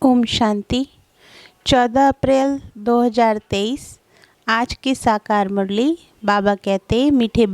ओम शांति। 14 अप्रैल 2023 आज की साकार मुरली। बाबा कहते मीठे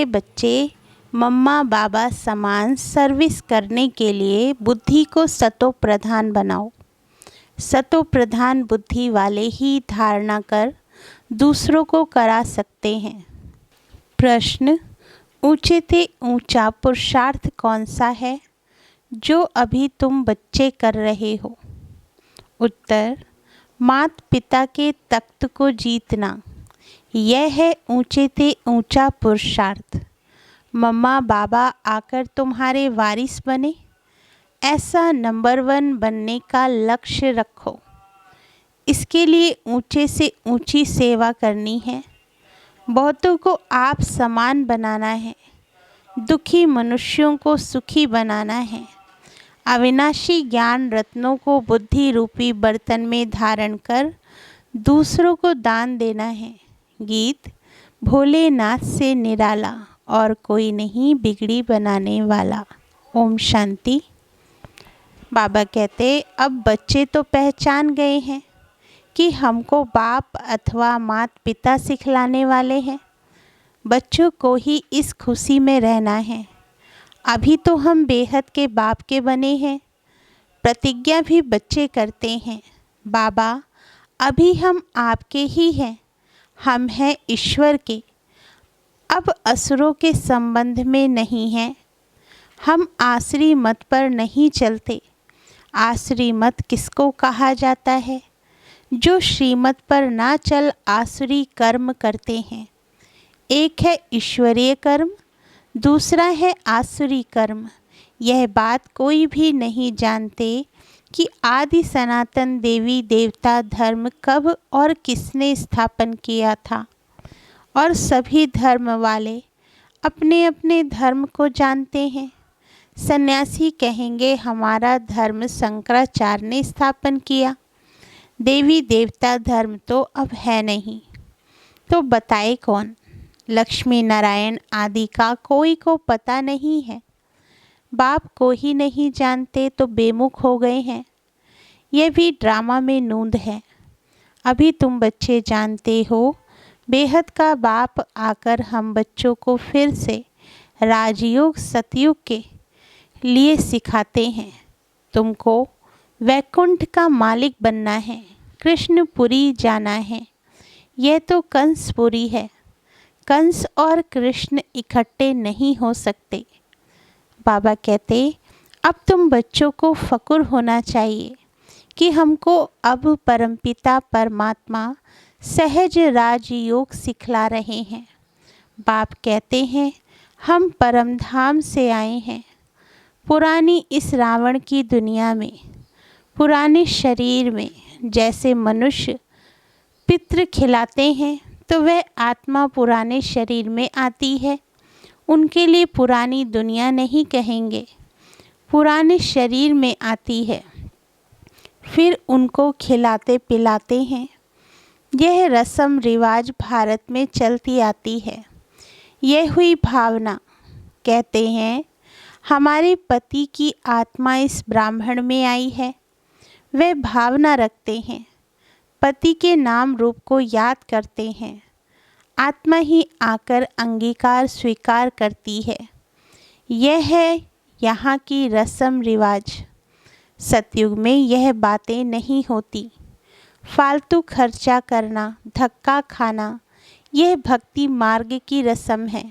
बच्चे मम्मा बाबा समान सर्विस करने के लिए बुद्धि को सतो प्रधान बनाओ। सतो प्रधान बुद्धि वाले ही धारणा कर दूसरों को करा सकते हैं। प्रश्न, ऊंचे से ऊंचा पुरुषार्थ कौन सा है जो अभी तुम बच्चे कर रहे हो? उत्तर, माता पिता के तख्त को जीतना, यह है ऊंचे से ऊंचा पुरुषार्थ। मम्मा बाबा आकर तुम्हारे वारिस बने, ऐसा नंबर 1 बनने का लक्ष्य रखो। इसके लिए ऊंचे से ऊंची सेवा करनी है। बहुतों को आप समान बनाना है, दुखी मनुष्यों को सुखी बनाना है। अविनाशी ज्ञान रत्नों को बुद्धि रूपी बर्तन में धारण कर दूसरों को दान देना है। गीत, भोलेनाथ से निराला और कोई नहीं बिगड़ी बनाने वाला। ओम शांति। बाबा कहते, अब बच्चे तो पहचान गए हैं कि हमको बाप अथवा माता पिता सिखलाने वाले हैं। बच्चों को ही इस खुशी में रहना है। अभी तो हम बेहद के बाप के बने हैं। प्रतिज्ञा भी बच्चे करते हैं, बाबा अभी हम आपके ही हैं, हम हैं ईश्वर के। अब असुरों के संबंध में नहीं हैं। हम आसुरी मत पर नहीं चलते। आसुरी मत किसको कहा जाता है? जो श्रीमत पर ना चल आसुरी कर्म करते हैं। एक है ईश्वरीय कर्म, दूसरा है आसुरी कर्म। यह बात कोई भी नहीं जानते कि आदि सनातन देवी देवता धर्म कब और किसने स्थापन किया था। और सभी धर्म वाले अपने अपने धर्म को जानते हैं। सन्यासी कहेंगे हमारा धर्म शंकराचार्य ने स्थापन किया। देवी देवता धर्म तो अब है नहीं, तो बताए कौन? लक्ष्मी नारायण आदि का कोई को पता नहीं है। बाप को ही नहीं जानते तो बेमुख हो गए हैं। यह भी ड्रामा में नूंद है। अभी तुम बच्चे जानते हो, बेहद का बाप आकर हम बच्चों को फिर से राजयोग सतयुग के लिए सिखाते हैं। तुमको वैकुंठ का मालिक बनना है, कृष्णपुरी जाना है। यह तो कंसपुरी है। कंस और कृष्ण इकट्ठे नहीं हो सकते। बाबा कहते, अब तुम बच्चों को फक्र होना चाहिए कि हमको अब परमपिता परमात्मा सहज राजयोग सिखला रहे हैं। बाप कहते हैं हम परमधाम से आए हैं। पुरानी इस रावण की दुनिया में, पुराने शरीर में जैसे मनुष्य पितृ खिलाते हैं, तो वह आत्मा पुराने शरीर में आती है। उनके लिए पुरानी दुनिया नहीं कहेंगे, पुराने शरीर में आती है। फिर उनको खिलाते पिलाते हैं। यह रस्म रिवाज भारत में चलती आती है। यह हुई भावना। कहते हैं हमारे पति की आत्मा इस ब्राह्मण में आई है। वे भावना रखते हैं, पति के नाम रूप को याद करते हैं। आत्मा ही आकर अंगीकार स्वीकार करती है। यह है यहाँ की रस्म रिवाज। सतयुग में यह बातें नहीं होती। फालतू खर्चा करना, धक्का खाना, यह भक्ति मार्ग की रस्म है।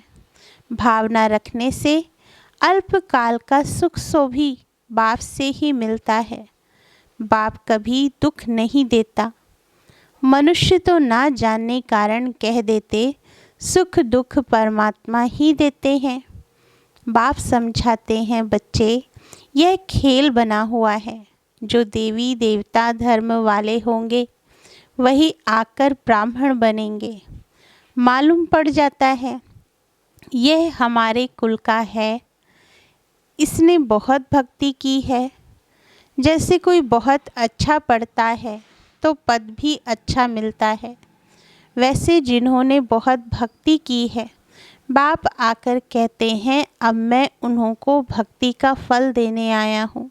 भावना रखने से अल्पकाल का सुख सो भी बाप से ही मिलता है। बाप कभी दुख नहीं देता। मनुष्य तो ना जानने कारण कह देते सुख दुख परमात्मा ही देते हैं। बाप समझाते हैं बच्चे, यह खेल बना हुआ है। जो देवी देवता धर्म वाले होंगे वही आकर ब्राह्मण बनेंगे। मालूम पड़ जाता है यह हमारे कुल का है, इसने बहुत भक्ति की है। जैसे कोई बहुत अच्छा पढ़ता है तो पद भी अच्छा मिलता है, वैसे जिन्होंने बहुत भक्ति की है, बाप आकर कहते हैं अब मैं उन्हों को भक्ति का फल देने आया हूँ।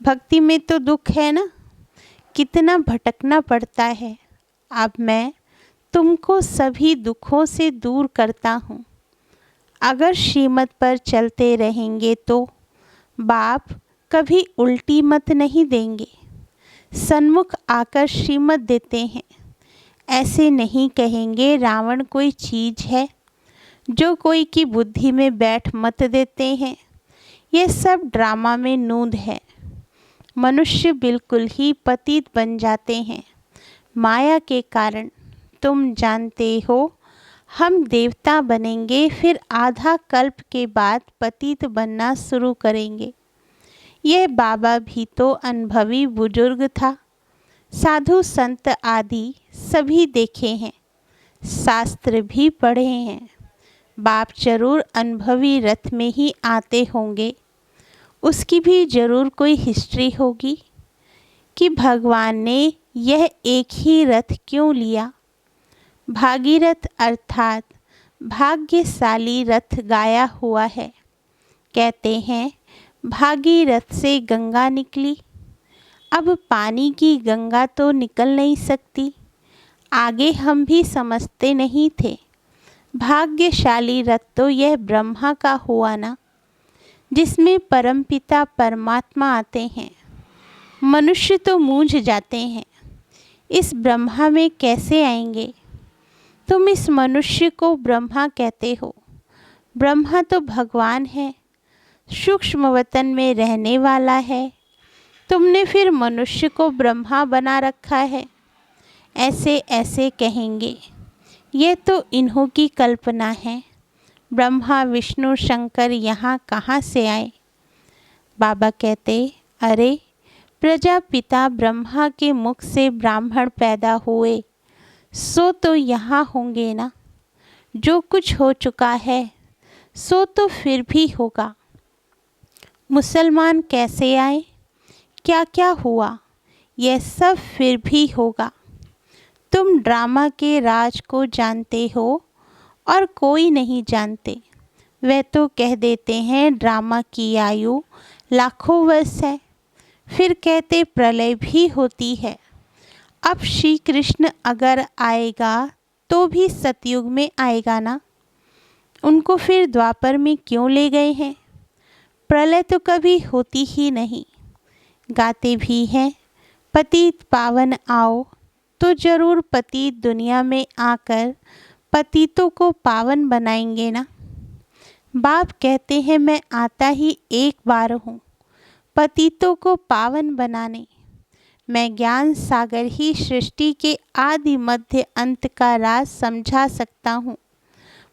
भक्ति में तो दुख है ना, कितना भटकना पड़ता है। अब मैं तुमको सभी दुखों से दूर करता हूँ। अगर श्रीमत पर चलते रहेंगे तो बाप कभी उल्टी मत नहीं देंगे। सन्मुख आकर श्रीमत देते हैं। ऐसे नहीं कहेंगे रावण कोई चीज़ है जो कोई की बुद्धि में बैठ मत देते हैं। यह सब ड्रामा में नूंद है। मनुष्य बिल्कुल ही पतित बन जाते हैं माया के कारण। तुम जानते हो हम देवता बनेंगे, फिर आधा कल्प के बाद पतित बनना शुरू करेंगे। यह बाबा भी तो अनुभवी बुजुर्ग था। साधु संत आदि सभी देखे हैं, शास्त्र भी पढ़े हैं। बाप जरूर अनुभवी रथ में ही आते होंगे। उसकी भी जरूर कोई हिस्ट्री होगी कि भगवान ने यह एक ही रथ क्यों लिया। भागीरथ अर्थात भाग्यशाली रथ गाया हुआ है। कहते हैं भागीरथ से गंगा निकली। अब पानी की गंगा तो निकल नहीं सकती। आगे हम भी समझते नहीं थे। भाग्यशाली रथ तो यह ब्रह्मा का हुआ ना, जिसमें परमपिता परमात्मा आते हैं। मनुष्य तो मूंझ जाते हैं, इस ब्रह्मा में कैसे आएंगे। तुम इस मनुष्य को ब्रह्मा कहते हो। ब्रह्मा तो भगवान है, सूक्ष्म वतन में रहने वाला है। तुमने फिर मनुष्य को ब्रह्मा बना रखा है। ऐसे ऐसे कहेंगे। ये तो इन्हों की कल्पना है। ब्रह्मा विष्णु शंकर यहाँ कहाँ से आए। बाबा कहते, अरे प्रजापिता ब्रह्मा के मुख से ब्राह्मण पैदा हुए, सो तो यहाँ होंगे ना। जो कुछ हो चुका है सो तो फिर भी होगा। मुसलमान कैसे आए, क्या क्या हुआ, यह सब फिर भी होगा। तुम ड्रामा के राज को जानते हो और कोई नहीं जानते। वे तो कह देते हैं ड्रामा की आयु लाखों वर्ष है, फिर कहते प्रलय भी होती है। अब श्री कृष्ण अगर आएगा तो भी सतयुग में आएगा ना। उनको फिर द्वापर में क्यों ले गए हैं। प्रलय तो कभी होती ही नहीं। गाते भी हैं पतित पावन आओ, तो जरूर पतित दुनिया में आकर पतितों को पावन बनाएंगे ना। बाप कहते हैं मैं आता ही एक बार हूँ पतितों को पावन बनाने। मैं ज्ञान सागर ही सृष्टि के आदि मध्य अंत का राज समझा सकता हूँ।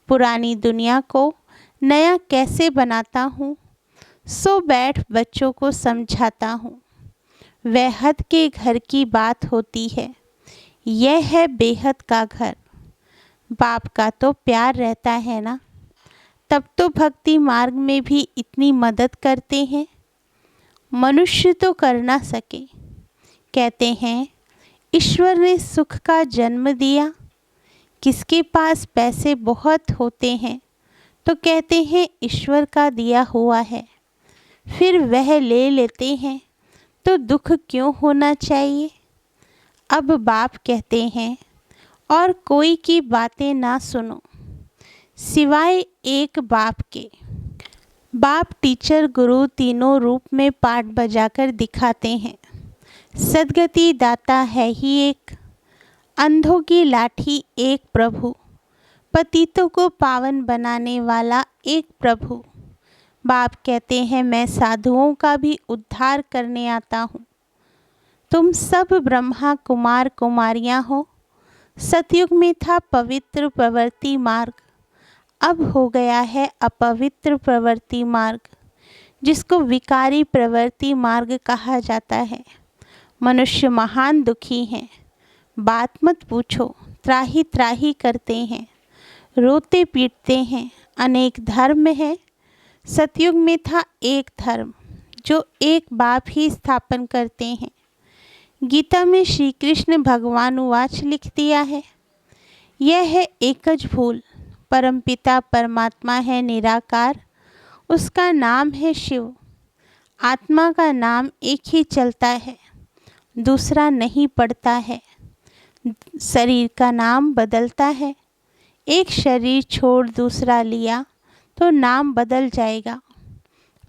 पुरानी दुनिया को नया कैसे बनाता हूँ, सो बैठ बच्चों को समझाता हूँ। वह हद के घर की बात होती है, यह है बेहद का घर। बाप का तो प्यार रहता है ना, तब तो भक्ति मार्ग में भी इतनी मदद करते हैं। मनुष्य तो कर ना सके। कहते हैं ईश्वर ने सुख का जन्म दिया। किसके पास पैसे बहुत होते हैं तो कहते हैं ईश्वर का दिया हुआ है, फिर वह ले लेते हैं तो दुख क्यों होना चाहिए। अब बाप कहते हैं और कोई की बातें ना सुनो सिवाय एक बाप के। बाप टीचर गुरु तीनों रूप में पाठ बजाकर दिखाते हैं। सद्गति दाता है ही एक, अंधों की लाठी एक प्रभु, पतितों को पावन बनाने वाला एक प्रभु। बाप कहते हैं मैं साधुओं का भी उद्धार करने आता हूँ। तुम सब ब्रह्मा कुमार कुमारियाँ हो। सतयुग में था पवित्र प्रवृत्ति मार्ग, अब हो गया है अपवित्र प्रवृत्ति मार्ग, जिसको विकारी प्रवृत्ति मार्ग कहा जाता है। मनुष्य महान दुखी हैं, बात मत पूछो। त्राही त्राही करते हैं, रोते पीटते हैं। अनेक धर्म है, सतयुग में था एक धर्म जो एक बाप ही स्थापन करते हैं। गीता में श्री कृष्ण भगवान उवाच लिख दिया है, यह है एकज भूल। परमपिता परमात्मा है निराकार, उसका नाम है शिव। आत्मा का नाम एक ही चलता है, दूसरा नहीं पड़ता है। शरीर का नाम बदलता है, एक शरीर छोड़ दूसरा लिया तो नाम बदल जाएगा।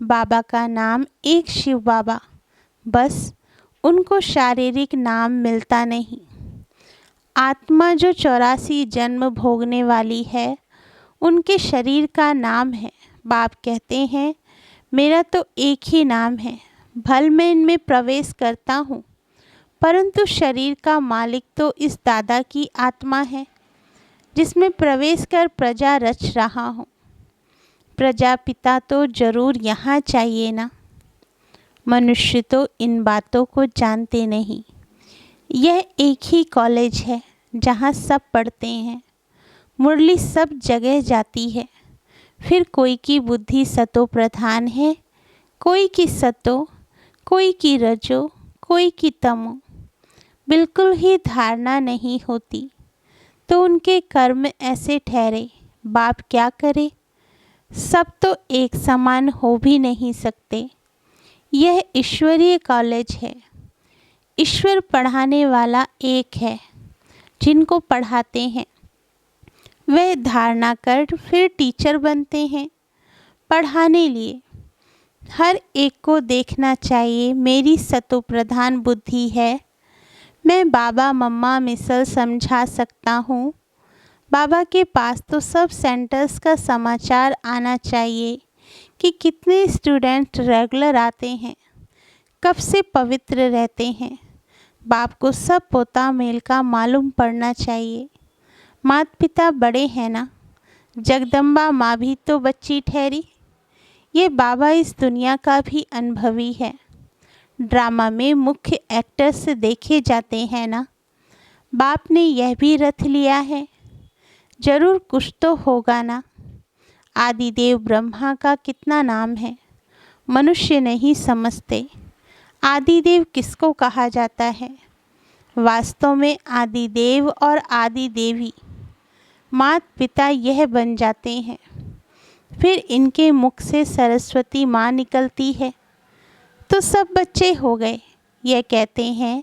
बाबा का नाम एक शिव बाबा, बस उनको शारीरिक नाम मिलता नहीं। आत्मा जो 84 जन्म भोगने वाली है, उनके शरीर का नाम है। बाप कहते हैं मेरा तो एक ही नाम है, भल मैं इनमें प्रवेश करता हूँ, परंतु शरीर का मालिक तो इस दादा की आत्मा है जिसमें प्रवेश कर प्रजा रच रहा हूँ। प्रजापिता तो जरूर यहाँ चाहिए ना। मनुष्य तो इन बातों को जानते नहीं। यह एक ही कॉलेज है जहाँ सब पढ़ते हैं, मुरली सब जगह जाती है। फिर कोई की बुद्धि सतो प्रधान है, कोई की सतो, कोई की रजो, कोई की तमो। बिल्कुल ही धारणा नहीं होती तो उनके कर्म ऐसे ठहरे। बाप क्या करे, सब तो एक समान हो भी नहीं सकते। यह ईश्वरीय कॉलेज है। ईश्वर पढ़ाने वाला एक है, जिनको पढ़ाते हैं वह धारणा कर फिर टीचर बनते हैं पढ़ाने लिए। हर एक को देखना चाहिए मेरी सतो प्रधान बुद्धि है, मैं बाबा मम्मा मिसल समझा सकता हूँ। बाबा के पास तो सब सेंटर्स का समाचार आना चाहिए कि कितने स्टूडेंट रेगुलर आते हैं, कब से पवित्र रहते हैं। बाप को सब पोता मेल का मालूम पड़ना चाहिए। माता पिता बड़े हैं ना, जगदम्बा माँ भी तो बच्ची ठहरी। ये बाबा इस दुनिया का भी अनुभवी है। ड्रामा में मुख्य एक्टर्स देखे जाते हैं ना। बाप ने यह भी रथ लिया है, जरूर कुछ तो होगा ना। आदिदेव ब्रह्मा का कितना नाम है, मनुष्य नहीं समझते। आदिदेव किसको कहा जाता है? वास्तव में आदिदेव और आदिदेवी माता पिता यह बन जाते हैं। फिर इनके मुख से सरस्वती माँ निकलती है तो सब बच्चे हो गए। यह कहते हैं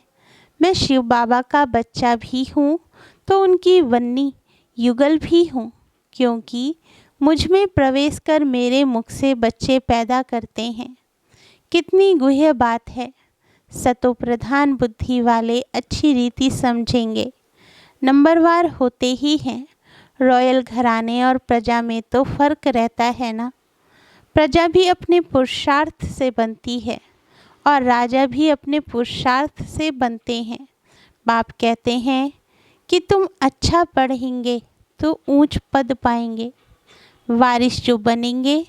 मैं शिव बाबा का बच्चा भी हूँ तो उनकी वन्नी युगल भी हूँ, क्योंकि मुझ में प्रवेश कर मेरे मुख से बच्चे पैदा करते हैं। कितनी गुह्य बात है। सतो प्रधान बुद्धि वाले अच्छी रीति समझेंगे। नंबरवार होते ही हैं। रॉयल घराने और प्रजा में तो फर्क रहता है ना। प्रजा भी अपने पुरुषार्थ से बनती है और राजा भी अपने पुरुषार्थ से बनते हैं। बाप कहते हैं कि तुम अच्छा पढ़ेंगे तो ऊंच पद पाएंगे। वारिस जो बनेंगे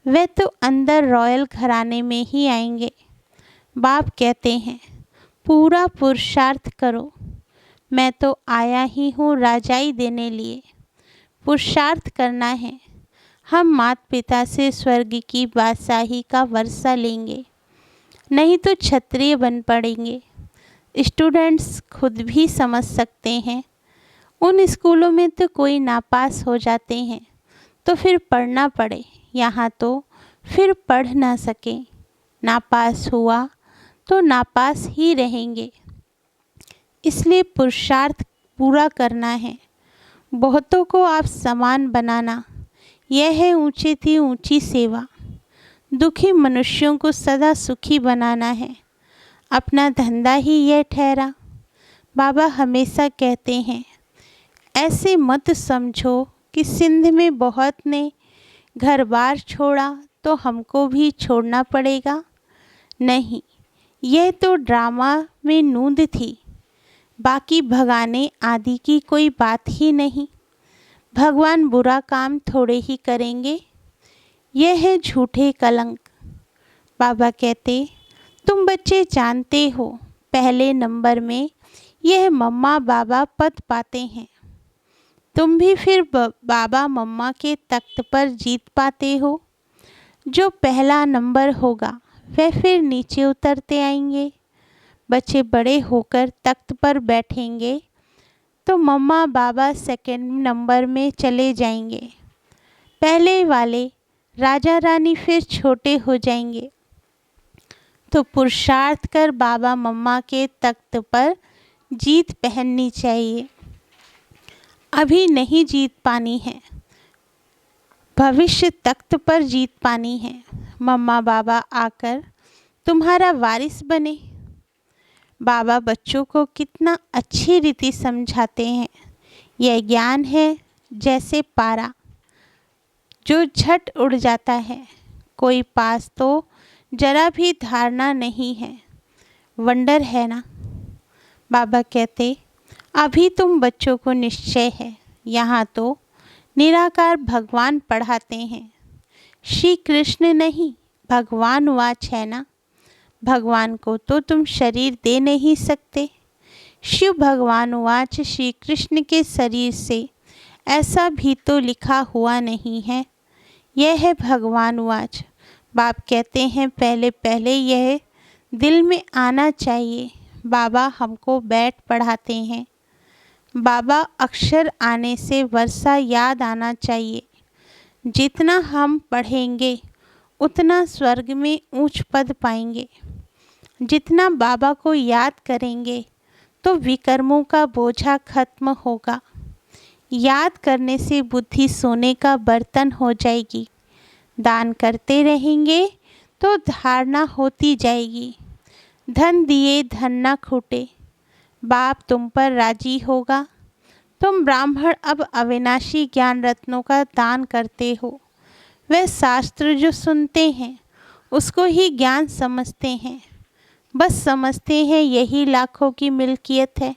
वे तो अंदर रॉयल घराने में ही आएंगे। बाप कहते हैं पूरा पुरुषार्थ करो, मैं तो आया ही हूँ राजाई देने लिए। पुरुषार्थ करना है। हम माता पिता से स्वर्ग की बादशाही का वर्षा लेंगे, नहीं तो क्षत्रिय बन पड़ेंगे। स्टूडेंट्स खुद भी समझ सकते हैं। उन स्कूलों में तो कोई नापास हो जाते हैं तो फिर पढ़ना पड़े, यहाँ तो फिर पढ़ ना सके। नापास हुआ तो नापास ही रहेंगे। इसलिए पुरुषार्थ पूरा करना है। बहुतों को आप समान बनाना, यह है ऊंची थी ऊंची सेवा। दुखी मनुष्यों को सदा सुखी बनाना है, अपना धंधा ही यह ठहरा। बाबा हमेशा कहते हैं ऐसे मत समझो कि सिंध में बहुत ने घर बार छोड़ा तो हमको भी छोड़ना पड़ेगा। नहीं, यह तो ड्रामा में नूंद थी, बाकी भगाने आदि की कोई बात ही नहीं। भगवान बुरा काम थोड़े ही करेंगे, यह है झूठे कलंक। बाबा कहते तुम बच्चे जानते हो पहले नंबर में यह मम्मा बाबा पद पाते हैं। तुम भी फिर बाबा मम्मा के तख्त पर जीत पाते हो। जो पहला नंबर होगा वह फिर नीचे उतरते आएंगे। बच्चे बड़े होकर तख्त पर बैठेंगे तो मम्मा बाबा सेकंड नंबर में चले जाएंगे। पहले वाले राजा रानी फिर छोटे हो जाएंगे। तो पुरुषार्थ कर बाबा मम्मा के तख्त पर जीत पहननी चाहिए। अभी नहीं जीत पानी है, भविष्य तख्त पर जीत पानी है। मम्मा बाबा आकर तुम्हारा वारिस बने। बाबा बच्चों को कितना अच्छी रीति समझाते हैं। यह ज्ञान है जैसे पारा जो झट उड़ जाता है। कोई पास तो जरा भी धारणा नहीं है। वंडर है ना। बाबा कहते अभी तुम बच्चों को निश्चय है। यहाँ तो निराकार भगवान पढ़ाते हैं। श्री कृष्ण नहीं, भगवान वाच है ना। भगवान को तो तुम शरीर दे नहीं सकते। शिव भगवान वाच श्री कृष्ण के शरीर से ऐसा भी तो लिखा हुआ नहीं है। यह है भगवान वाच। बाप कहते हैं पहले पहले यह दिल में आना चाहिए। बाबा हमको बैठ पढ़ाते हैं। बाबा अक्षर आने से वर्षा याद आना चाहिए। जितना हम पढ़ेंगे उतना स्वर्ग में ऊंच पद पाएंगे। जितना बाबा को याद करेंगे तो विकर्मों का बोझा खत्म होगा। याद करने से बुद्धि सोने का बर्तन हो जाएगी। दान करते रहेंगे तो धारणा होती जाएगी। धन दिए धन ना खूटे। बाप तुम पर राजी होगा। तुम ब्राह्मण अब अविनाशी ज्ञान रत्नों का दान करते हो। वह शास्त्र जो सुनते हैं उसको ही ज्ञान समझते हैं। बस समझते हैं यही लाखों की मिल्कियत है,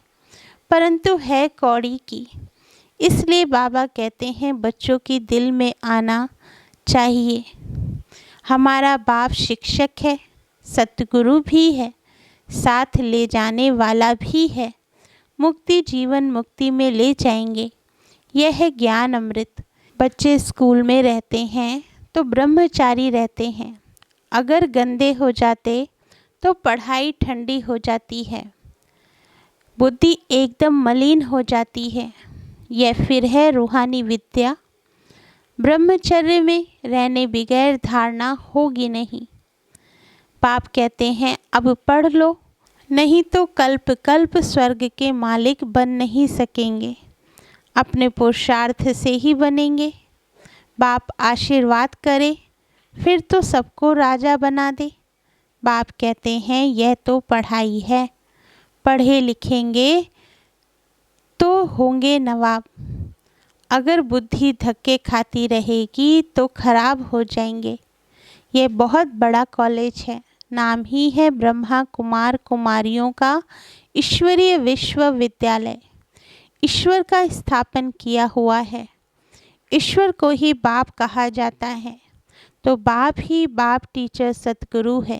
परंतु है कौड़ी की। इसलिए बाबा कहते हैं बच्चों की दिल में आना चाहिए। हमारा बाप शिक्षक है, सतगुरु भी है, साथ ले जाने वाला भी है। मुक्ति जीवन मुक्ति में ले जाएंगे। यह है ज्ञान अमृत। बच्चे स्कूल में रहते हैं तो ब्रह्मचारी रहते हैं। अगर गंदे हो जाते तो पढ़ाई ठंडी हो जाती है। बुद्धि एकदम मलिन हो जाती है। यह फिर है रूहानी विद्या। ब्रह्मचर्य में रहने बगैर धारणा होगी नहीं। बाप कहते हैं अब पढ़ लो, नहीं तो कल्प कल्प स्वर्ग के मालिक बन नहीं सकेंगे। अपने पुरुषार्थ से ही बनेंगे। बाप आशीर्वाद करे फिर तो सबको राजा बना दे। बाप कहते हैं यह तो पढ़ाई है। पढ़े लिखेंगे तो होंगे नवाब। अगर बुद्धि धक्के खाती रहेगी तो खराब हो जाएंगे। यह बहुत बड़ा कॉलेज है। नाम ही है ब्रह्मा कुमार कुमारियों का ईश्वरीय विश्वविद्यालय। ईश्वर का स्थापन किया हुआ है। ईश्वर को ही बाप कहा जाता है, तो बाप ही बाप टीचर सतगुरु है।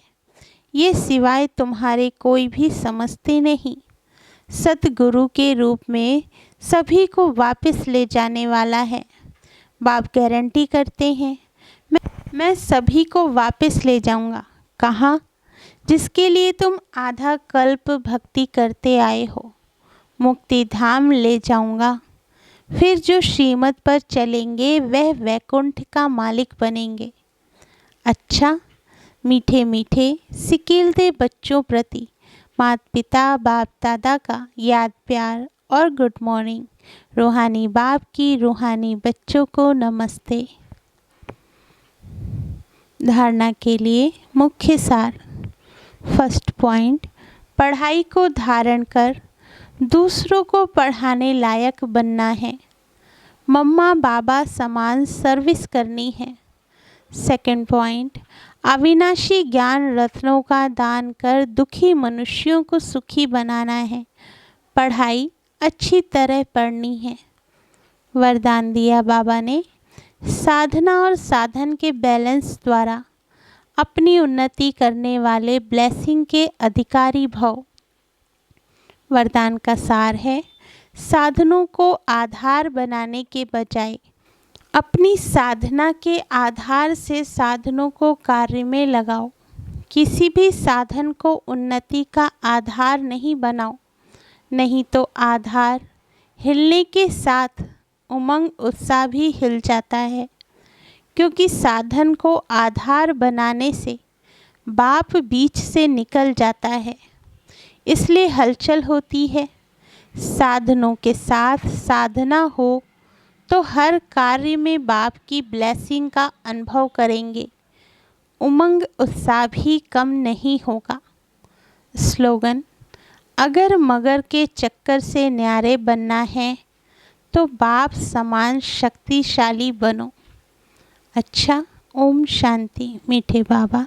ये सिवाय तुम्हारे कोई भी समझते नहीं। सतगुरु के रूप में सभी को वापस ले जाने वाला है। बाप गारंटी करते हैं मैं सभी को वापस ले जाऊंगा। कहाँ? जिसके लिए तुम आधा कल्प भक्ति करते आए हो। मुक्ति धाम ले जाऊंगा। फिर जो श्रीमत पर चलेंगे वह वैकुंठ का मालिक बनेंगे। अच्छा, मीठे मीठे सिकीलते बच्चों प्रति माता पिता बाप दादा का याद प्यार और गुड मॉर्निंग। रूहानी बाप की रूहानी बच्चों को नमस्ते। धारणा के लिए मुख्य सार। फर्स्ट पॉइंट, पढ़ाई को धारण कर दूसरों को पढ़ाने लायक बनना है। मम्मा बाबा समान सर्विस करनी है। सेकंड पॉइंट, अविनाशी ज्ञान रत्नों का दान कर दुखी मनुष्यों को सुखी बनाना है। पढ़ाई अच्छी तरह पढ़नी है। वरदान दिया बाबा ने, साधना और साधन के बैलेंस द्वारा अपनी उन्नति करने वाले ब्लेसिंग के अधिकारी भव। वरदान का सार है, साधनों को आधार बनाने के बजाय अपनी साधना के आधार से साधनों को कार्य में लगाओ। किसी भी साधन को उन्नति का आधार नहीं बनाओ, नहीं तो आधार हिलने के साथ उमंग उत्साह भी हिल जाता है। क्योंकि साधन को आधार बनाने से बाप बीच से निकल जाता है, इसलिए हलचल होती है। साधनों के साथ साधना हो तो हर कार्य में बाप की ब्लेसिंग का अनुभव करेंगे, उमंग उत्साह भी कम नहीं होगा। स्लोगन: अगर मगर के चक्कर से न्यारे बनना है तो बाप समान शक्तिशाली बनो। अच्छा, ओम शांति मीठे बाबा।